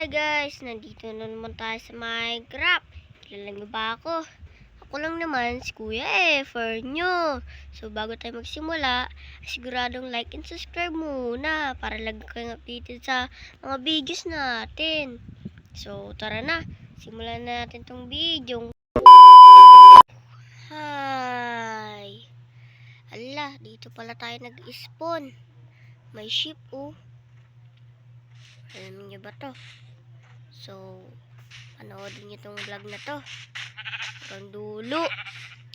Hi guys, nandito na naman tayo sa Minecraft. Kilala niyo ba ako? Ako lang naman si Kuya Efernyo. So bago tayo magsimula, siguradong like and subscribe muna para lagi kayong updated sa mga videos natin. So tara na, simulan na natin tong video. Hi! Ala, dito pala tayo nag-spawn. May ship oh. Alam niyo ba to? So, panoodin niyo tong vlog na to hanggang dulo.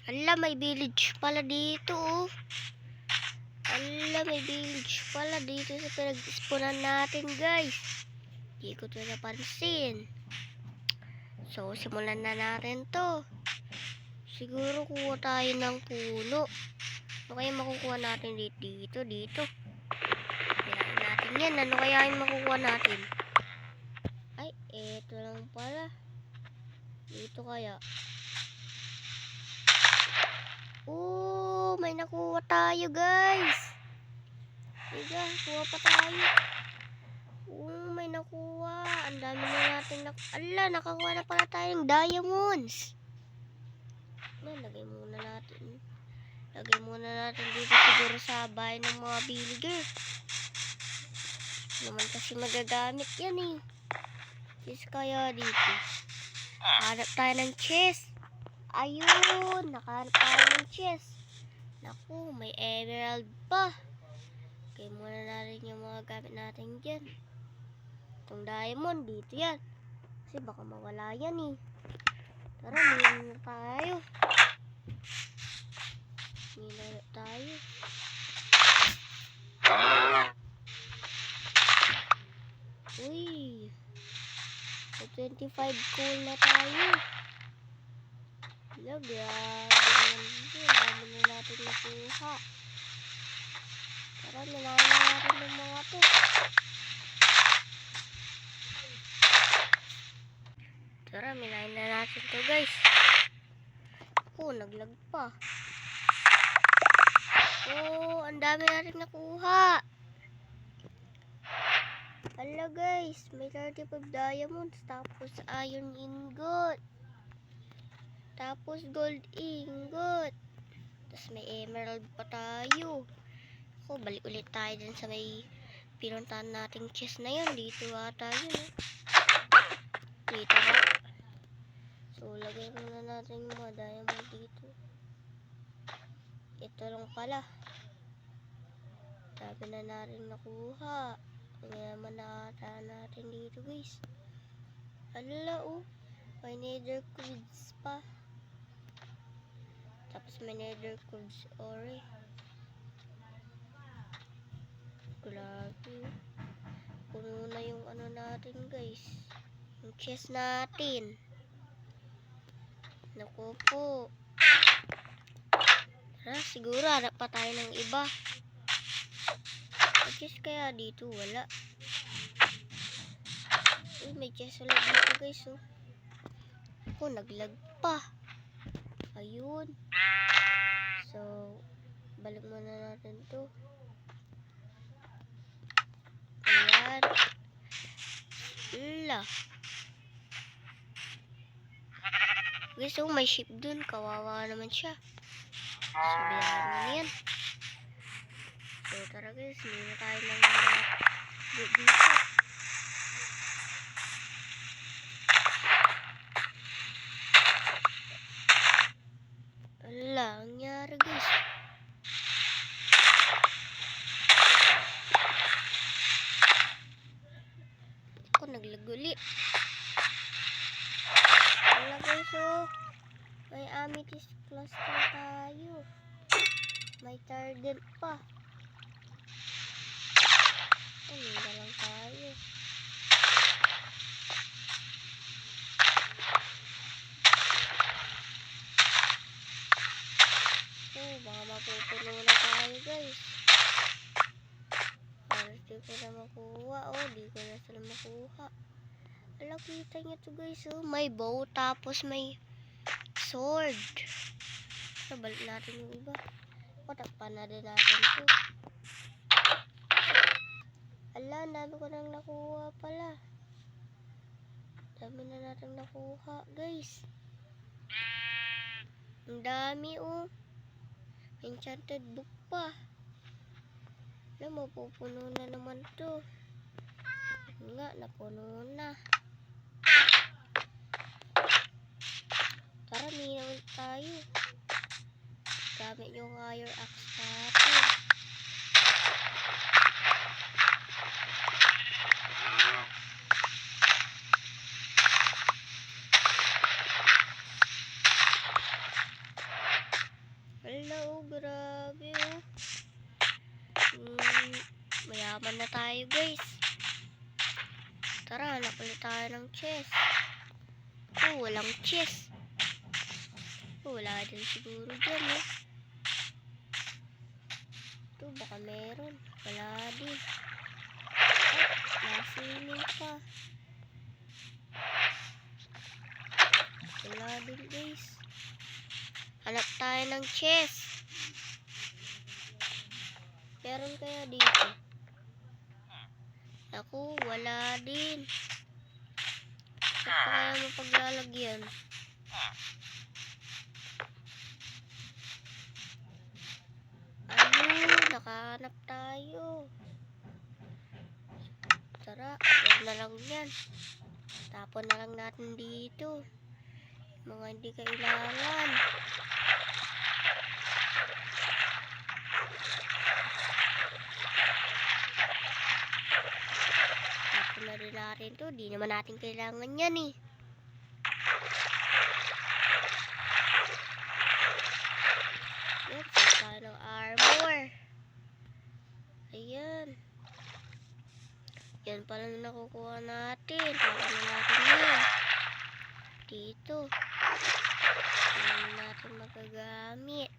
Ala, may village pala dito oh. Ala, may village pala dito sa pinag-spawnan natin guys. Hindi ko ito napansin. So, simulan na natin to. Siguro kuha tayo ng puno. Ano kaya makukuha natin dito? Kailangan natin yan. Ano kaya yung makukuha natin? Ay, eto lang pala. Dito kaya. Oh, may nakuha tayo guys. Higa, kuha pa tayo. Oh, may nakuha. Ang dami na natin ala, nakakuha na pala tayong diamonds. Lagay muna natin. Lagay muna natin dito siguro sa bahay ng mga villager. Naman kasi magagamit yan eh. Chest kaya dito. Hanap tayo ng chest. Ayun, nakahanap tayo ng chest. Naku, may emerald pa. Okay, muna natin yung mga gamit natin dyan. Itong diamond, dito yan. Kasi baka mawala yan eh. Tara, minuna tayo. Minuna tayo. Uy. 25 cool na tayo. Hello, grabe naman din. Dami na natin nakuha. Tara, nilayan na natin yung mga to. Tara, nilayan na natin to guys. Oh, naglag pa. Oh, ang dami natin nakuha. Hala guys, may 35 diamonds. Tapos iron ingot. Tapos gold ingot. Tapos may emerald pa tayo. Ako, balik ulit tayo dun sa may pinuntahan nating chest na yun. Dito ata yun eh. Dito ka. So, lagay muna natin yung mga diamond dito. Ito lang pala. Sabi na natin nakuha. Ngayaman na ata natin dito guys. Alala oh. May nether quartz pa. Tapos may nether quartz ore. Grabe. Puno na yung ano natin guys. Yung chest natin. Naku po. Tara, siguro harap pa tayo ng iba. May chest kaya dito? Wala. Uy, may chest ulit dito guys oh. Ako, naglag pa. Ayun. So, balik muna natin to. Ayan. Ala. Guys, oh, may ship dun. Kawawa naman siya. Sabihan mo na yan. So, tara guys. Hindi na tayo ng dito. Ala, ang nangyari guys. Ako, naglaguli. Ala guys, oh. May amethyst cluster tayo. May tardent pa. Ano na lang tayo. Oh, baka mapupuno na tayo guys. Para di ko na makuha. Oh, di ko na sila makuha. Ala, kita nyo to guys. Oh, may bow tapos may sword. So, balik natin yung iba. Patakpan na din natin to. Ala, ang dami ko nang nakuha pala. Dami na natin nakuha, guys. Ang dami, oh. Enchanted book pa. Mapupuno na naman to. Nga, napuno na. Tara, minaw tayo. Gamit yung iron axe natin. Hello, grabe, oh. Mayaman na tayo, guys. Tara, hanap ulit tayo ng chest. Oh, walang chest. Oh, wala din siguro dyan, eh. Ito, baka meron. Wala din. Oh, nasiling pa. Wala din, guys. Hanap tayo ng chest. Meron kaya dito? Ako, wala din. Saan pa kaya mapaglalagyan? Ayun, nakahanap tayo. Tara, wag na lang yan. Tapon na lang natin dito. Mga hindi kailangan. Tapon na rin natin to. Di naman natin kailangan yan, eh. Oops, tayo ng armor. Ayan. Yan pala na nakukuha natin. Tapon na natin yan. Dito. Hindi natin magagamit.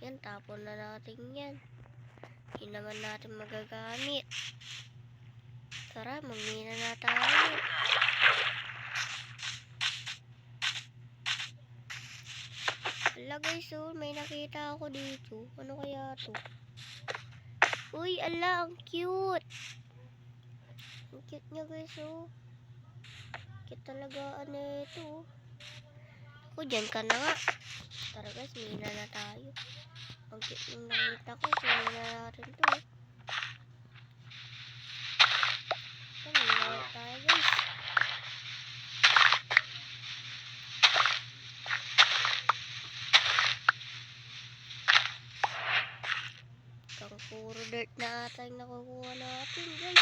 Yan, tapon na natin yan. Hindi naman natin magagamit. Tara, magmina na tayo. Ala, guys, oh, may nakita ako dito. Ano kaya to? Uy, ala, ang cute. Ang cute niya, guys, oh. Cute talaga, ano ito. Ako, dyan ka na nga. Tara, guys, mina na tayo. Ang cute yung nakita ko. Kunin na natin to, eh. Mina na tayo, guys. Kang puro dirt na ata yung nakukuha natin, guys.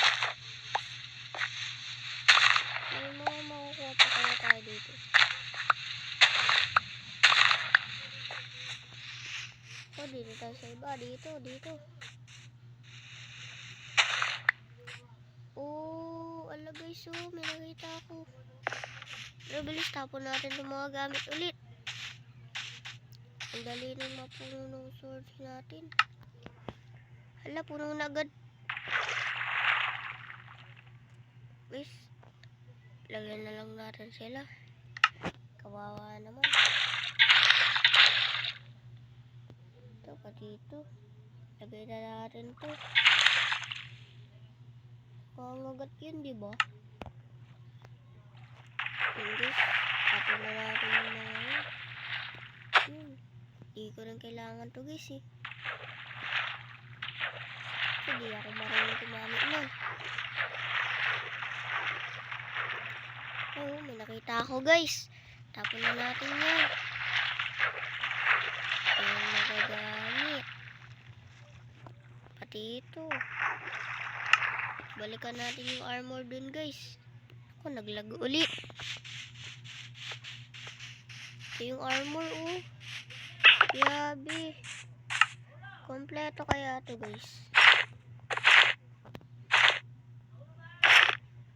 May mga makukuha pa kaya tayo dito. Oh, dito tayo sa iba. Dito. Oh, ala, guys, oh, may nakita ako. Pero bilis, tapon natin itong mga gamit ulit. Ang dali nang mapuno ng sword natin. Hala, puno na agad. Guys, lagyan na lang natin sila. Kawawa naman. Ito pa dito. Lagay na natin to. Pangagat yun, di ba? Hindi. Tapos na natin yung mga yun. Di ko rin kailangan to, guys, eh. Hindi ako marunong tumamit nun. Oh, may nakita ako, guys. Tapon na natin yan. Ayan, nagagamit. Pati ito. Balikan natin yung armor dun, guys. Ako, naglag ulit. Ito yung armor, oh. Grabe. Kompleto kaya to, guys.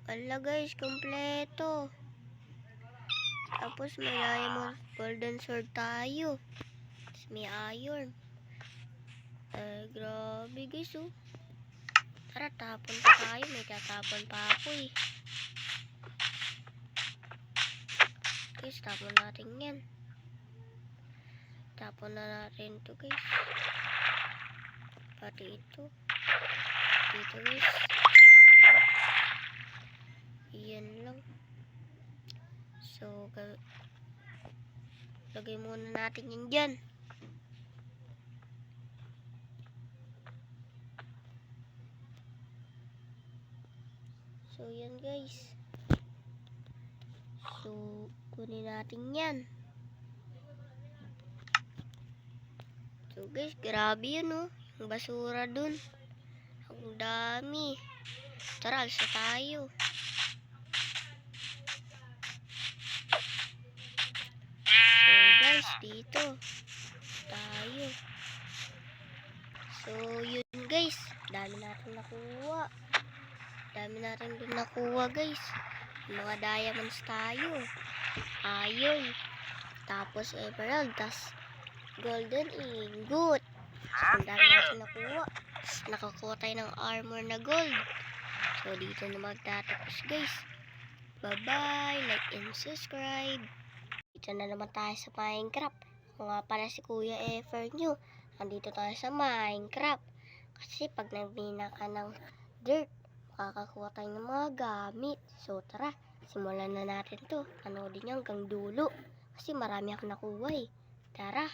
Ala, guys, kompleto. Tapos may diamond golden sword tayo. Tapos may iron. Grabe, guys, oh. Tara, tapon pa tayo. May tatapon pa ako, eh. Guys, tapon natin yan. Tapon na natin to, guys. Pati ito. Dito, guys. Lagay muna natin yan dyan. So, yan guys. So, kunin natin yan. So, guys, grabe yun, oh. Yung basura dun. Ang dami. Tara, alis na tayo. So, guys, dito tayo. So, yun guys. Dami natin nakuha. Dami natin dun nakuha, guys. Mga diamonds tayo. Iron. Tapos emerald. Tapos golden ingot. So, ang dami natin nakuha. Nakakuha tayo ng armor na gold. So, dito na magtatapos, guys. Bye-bye. Like and subscribe. Dito na naman tayo sa Minecraft. Ako nga pala si Kuya Efer nyo. Andito tayo sa Minecraft. Kasi pag nagbina ka ng dirt, makakakuha tayo ng mga gamit. So, tara. Simulan na natin to. Panoodin nyo hanggang dulo. Kasi marami ako nakuha eh. Tara.